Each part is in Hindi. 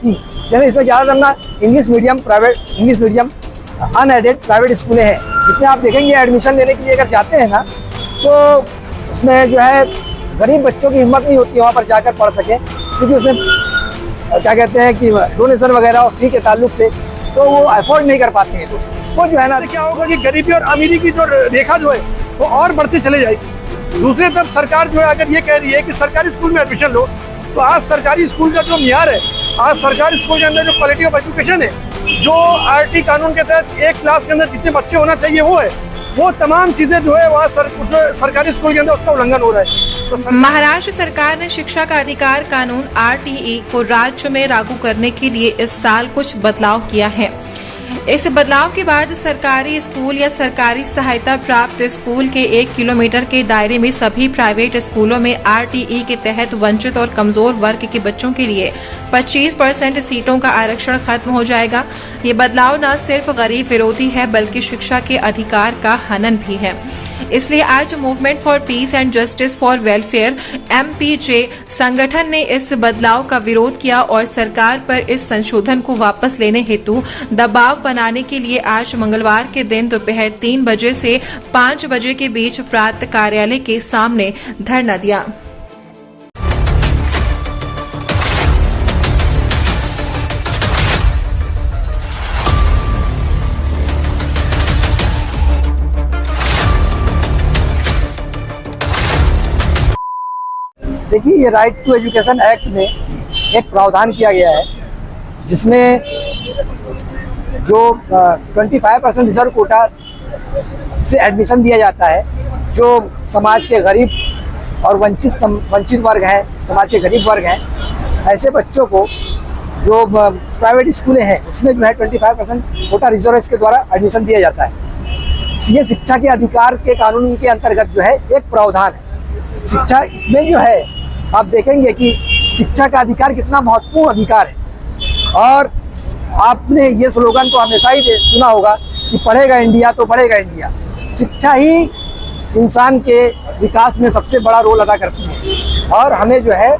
थी, जैसे इसमें ज़्यादातर ना इंग्लिश मीडियम अनएडेड प्राइवेट स्कूलें हैं, जिसमें आप देखेंगे एडमिशन लेने के लिए अगर जाते हैं ना तो उसमें जो है गरीब बच्चों की हिम्मत नहीं होती वहाँ पर जाकर पढ़ सकें, क्योंकि उसमें क्या कहते हैं कि डोनेशन वगैरह और फी के ताल्लुक से तो वो अफोर्ड नहीं कर पाते हैं। तो इसको जो है ना, क्या होगा कि गरीबी और अमीरी की जो रेखा जो है वो और बढ़ती चले जाएगी। दूसरी तरफ सरकार जो है अगर ये कह रही है कि सरकारी स्कूल में एडमिशन लो, तो आज सरकारी स्कूल का जो मियार है, आज सरकारी स्कूल के अंदर जो क्वालिटी ऑफ एजुकेशन है, जो आरटी कानून के तहत एक क्लास के अंदर जितने बच्चे होना चाहिए वो है, वो तमाम चीजें जो है वहाँ जो सरकारी स्कूल के अंदर उसका उल्लंघन हो रहा है। तो महाराष्ट्र सरकार ने शिक्षा का अधिकार कानून RTE को राज्य में लागू करने के लिए इस साल कुछ बदलाव किया है। इस बदलाव के बाद सरकारी स्कूल या सरकारी सहायता प्राप्त स्कूल के 1 किलोमीटर के दायरे में सभी प्राइवेट स्कूलों में RTE के तहत वंचित और कमजोर वर्ग के बच्चों के लिए 25% सीटों का आरक्षण खत्म हो जाएगा। ये बदलाव न सिर्फ गरीब विरोधी है बल्कि शिक्षा के अधिकार का हनन भी है। इसलिए आज movement for piece and justice for welfare MPJ संगठन ने इस बदलाव का विरोध किया और सरकार पर इस संशोधन को वापस लेने हेतु दबाव बनाने के लिए आज मंगलवार के दिन दोपहर 3 बजे से 5 बजे के बीच प्रांत कार्यालय के सामने धरना दिया। देखिए ये राइट टू एजुकेशन एक्ट में एक प्रावधान किया गया है, जिसमें जो 25% रिजर्व कोटा से एडमिशन दिया जाता है, जो समाज के गरीब और वंचित वर्ग हैं, समाज के गरीब वर्ग हैं, ऐसे बच्चों को जो प्राइवेट स्कूलें हैं उसमें जो है 25% कोटा रिजर्व के द्वारा एडमिशन दिया जाता है। ये शिक्षा के अधिकार के कानून के अंतर्गत जो है एक प्रावधान है। शिक्षा में जो है आप देखेंगे कि शिक्षा का अधिकार कितना महत्वपूर्ण अधिकार है, और आपने ये स्लोगन तो हमेशा ही सुना होगा कि पढ़ेगा इंडिया तो बढ़ेगा इंडिया। शिक्षा ही इंसान के विकास में सबसे बड़ा रोल अदा करती है और हमें जो है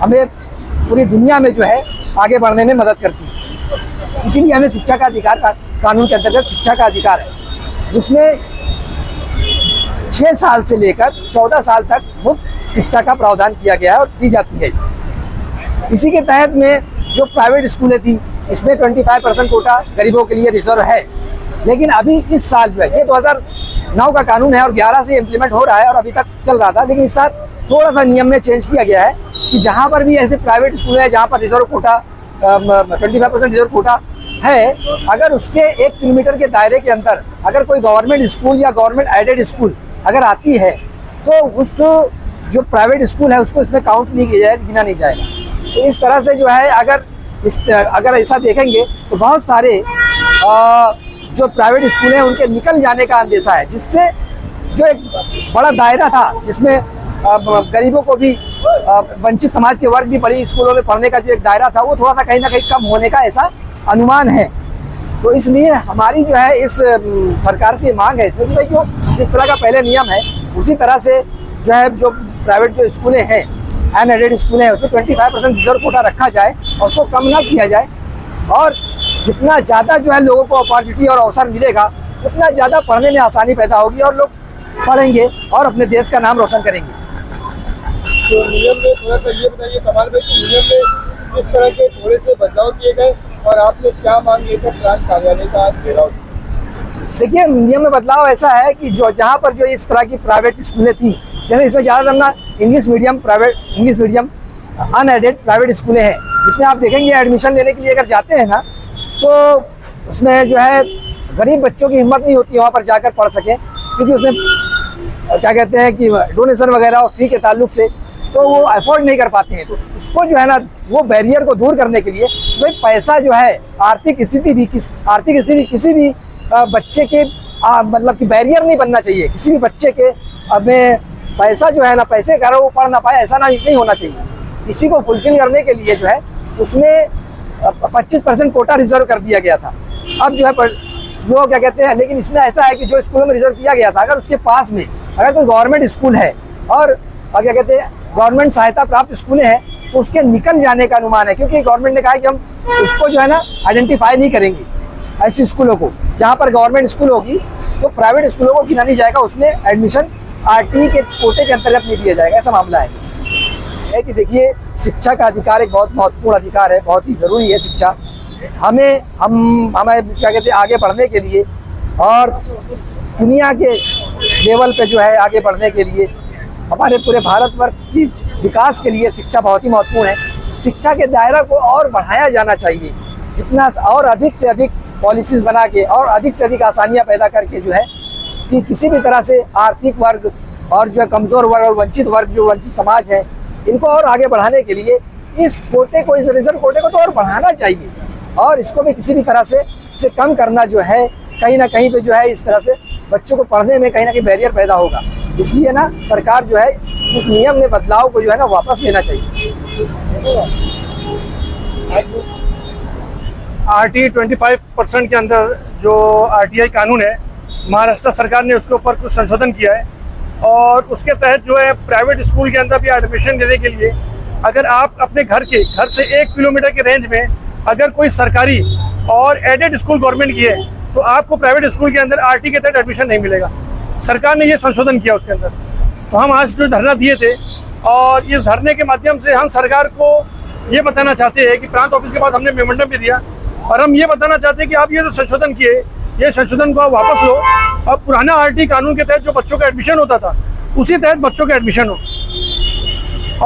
पूरी दुनिया में जो है आगे बढ़ने में मदद करती है। इसीलिए हमें शिक्षा का अधिकार का कानून के अंतर्गत शिक्षा का अधिकार है, जिसमें 6 साल से लेकर 14 साल तक मुफ्त शिक्षा का प्रावधान किया गया है और दी जाती है। इसी के तहत में जो प्राइवेट स्कूलें थी इसमें 25% कोटा गरीबों के लिए रिजर्व है, लेकिन अभी इस साल जो है, ये 2009 का कानून है और 11 से इम्प्लीमेंट हो रहा है और अभी तक चल रहा था, लेकिन इस साल थोड़ा सा नियम में चेंज किया गया है कि जहाँ पर भी ऐसे प्राइवेट स्कूल है जहाँ पर रिजर्व कोटा 25% रिजर्व कोटा है, अगर उसके 1 किलोमीटर के दायरे के अंदर अगर कोई गवर्नमेंट स्कूल या गवर्नमेंट एडेड स्कूल अगर आती है तो उस जो प्राइवेट स्कूल है उसको इसमें काउंट नहीं किया जाएगा, गिना नहीं जाएगा। तो इस तरह से जो है अगर ऐसा देखेंगे तो बहुत सारे जो प्राइवेट स्कूल हैं उनके निकल जाने का अंदेशा है, जिससे जो एक बड़ा दायरा था जिसमें गरीबों को भी वंचित समाज के वर्ग भी बड़ी स्कूलों में पढ़ने का जो एक दायरा था वो थोड़ा सा कहीं ना कहीं कम होने का ऐसा अनुमान है। तो इसलिए हमारी जो है इस सरकार से मांग है इसमें कि भाई जो जिस तरह का पहले नियम है उसी तरह से जो है जो प्राइवेट जो स्कूलें हैं अनएडेड स्कूलें हैं उसमें 25% रिजर्व कोटा रखा जाए और उसको कम ना किया जाए, और जितना ज़्यादा जो है लोगों को अपॉर्चुनिटी और अवसर मिलेगा उतना ज़्यादा पढ़ने में आसानी पैदा होगी और लोग पढ़ेंगे और अपने देश का नाम रोशन करेंगे। तो नियम में थोड़ा सा ये बताइए कमाल भाई कि नियम में किस तरह के थोड़े से बदलाव किए गए और आपने क्या मांग लेकर प्रांत कार्यालय का आज घेराव? देखिए नियम में बदलाव ऐसा है कि जो जहाँ पर जो इस तरह की प्राइवेट स्कूलें थी, जैसे इसमें ज़्यादातर ना इंग्लिश मीडियम अनएडेड प्राइवेट स्कूलें हैं, जिसमें आप देखेंगे एडमिशन लेने के लिए अगर जाते हैं ना तो उसमें जो है गरीब बच्चों की हिम्मत नहीं होती वहाँ पर जाकर पढ़ सकें, क्योंकि उसमें क्या कहते हैं कि डोनेशन वगैरह और फी के ताल्लुक से तो वो अफोर्ड नहीं कर पाते हैं। तो उसको जो है ना वो बैरियर को दूर करने के लिए भाई पैसा जो है आर्थिक स्थिति किसी भी बच्चे के मतलब कि बैरियर नहीं बनना चाहिए। किसी भी बच्चे के में पैसा जो है ना पैसे के कारण वो पढ़ ना पाए ऐसा नहीं होना चाहिए। इसी को फुलफिल करने के लिए जो है उसमें 25% कोटा रिजर्व कर दिया गया था। अब जो है वो क्या कहते हैं, लेकिन इसमें ऐसा है कि जो स्कूलों में रिजर्व किया गया था अगर उसके पास में अगर कोई गवर्नमेंट स्कूल है और क्या कहते हैं गवर्नमेंट सहायता प्राप्त स्कूलें हैं तो उसके निकल जाने का अनुमान है, क्योंकि गवर्नमेंट ने कहा है कि हम उसको जो है ना आइडेंटिफाई नहीं करेंगे ऐसी स्कूलों को। जहाँ पर गवर्नमेंट स्कूल होगी तो प्राइवेट स्कूलों को गिना नहीं जाएगा, उसमें एडमिशन आरटीई के कोटे के अंतर्गत नहीं दिया जाएगा। ऐसा मामला है कि देखिए, शिक्षा का अधिकार एक बहुत महत्वपूर्ण अधिकार है, बहुत ही ज़रूरी है शिक्षा। हमें क्या कहते हैं, आगे बढ़ने के लिए और दुनिया के लेवल पे जो है आगे बढ़ने के लिए, हमारे पूरे भारतवर्ष की विकास के लिए शिक्षा बहुत ही महत्वपूर्ण है। शिक्षा के दायरा को और बढ़ाया जाना चाहिए, जितना और अधिक से अधिक पॉलिसीज़ बना के और अधिक से अधिक आसानियाँ पैदा करके जो है कि किसी भी तरह से आर्थिक वर्ग और जो कमज़ोर वर्ग और वंचित वर्ग, जो वंचित समाज है, इनको और आगे बढ़ाने के लिए इस कोटे को, इस रिजर्व कोटे को तो और बढ़ाना चाहिए, और इसको भी किसी भी तरह से कम करना जो है, कहीं ना कहीं पे जो है इस तरह से बच्चों को पढ़ने में कहीं ना कहीं बैरियर पैदा होगा। इसलिए ना सरकार जो है इस नियम में बदलाव को जो है ना वापस लेना चाहिए। RTE 25% के अंदर जो RTI कानून है, महाराष्ट्र सरकार ने उसके ऊपर कुछ संशोधन किया है, और उसके तहत जो है प्राइवेट स्कूल के अंदर भी एडमिशन लेने के लिए अगर आप अपने घर से 1 किलोमीटर के रेंज में अगर कोई सरकारी और एडेड स्कूल गवर्नमेंट की है तो आपको प्राइवेट स्कूल के अंदर RTE के तहत एडमिशन नहीं मिलेगा। सरकार ने ये संशोधन किया उसके अंदर। तो हम आज जो धरना दिए थे, और इस धरने के माध्यम से हम सरकार को ये बताना चाहते हैं कि प्रांत ऑफिस के पास हमने मेमोरेंडम भी दिया, और हम ये बताना चाहते हैं कि आप ये जो संशोधन किए, ये संशोधन को आप वापस लो, और पुराना RTE कानून के तहत जो बच्चों का एडमिशन होता था उसी तहत बच्चों का एडमिशन हो।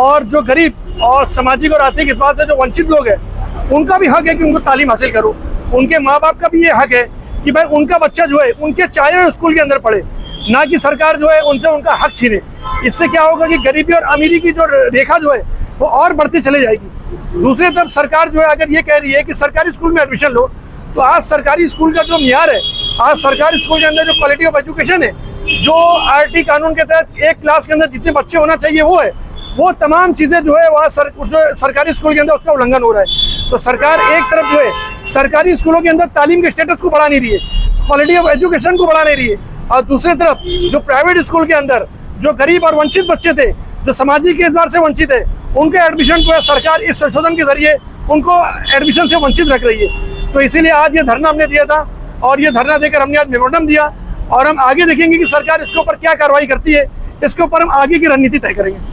और जो गरीब और सामाजिक और आर्थिक एतबार से जो वंचित लोग हैं, उनका भी हक है कि उनको तालीम हासिल करो। उनके माँ बाप का भी ये हक है कि भाई उनका बच्चा जो है उनके चाहे स्कूल के अंदर पढ़े, ना कि सरकार जो है उनसे उनका हक छीने। इससे क्या होगा कि गरीबी और अमीरी की जो रेखा जो है वो और बढ़ती चली जाएगी। दूसरी तरफ सरकार जो है अगर ये कह रही है कि सरकारी स्कूल में एडमिशन लो, तो आज सरकारी स्कूल का जो मियार है, आज सरकारी स्कूल के अंदर जो क्वालिटी ऑफ एजुकेशन है, जो RTE कानून के तहत एक क्लास के अंदर जितने बच्चे होना चाहिए वो है, वो तमाम चीज़ें जो है वहाँ जो सरकारी स्कूल के अंदर उसका उल्लंघन हो रहा है। तो सरकार एक तरफ जो है सरकारी स्कूलों के अंदर तालीम के स्टेटस को बढ़ा नहीं रही है, क्वालिटी ऑफ एजुकेशन को बढ़ा नहीं रही है, और दूसरी तरफ जो प्राइवेट स्कूल के अंदर जो गरीब और वंचित बच्चे थे, जो सामाजिक एतबार से वंचित है, उनके एडमिशन को सरकार इस संशोधन के जरिए उनको एडमिशन से वंचित रख रही है। तो इसीलिए आज ये धरना हमने दिया था, और ये धरना देकर हमने आज मेमोरेंडम दिया, और हम आगे देखेंगे कि सरकार इसके ऊपर क्या कार्रवाई करती है। इसके ऊपर हम आगे की रणनीति तय करेंगे।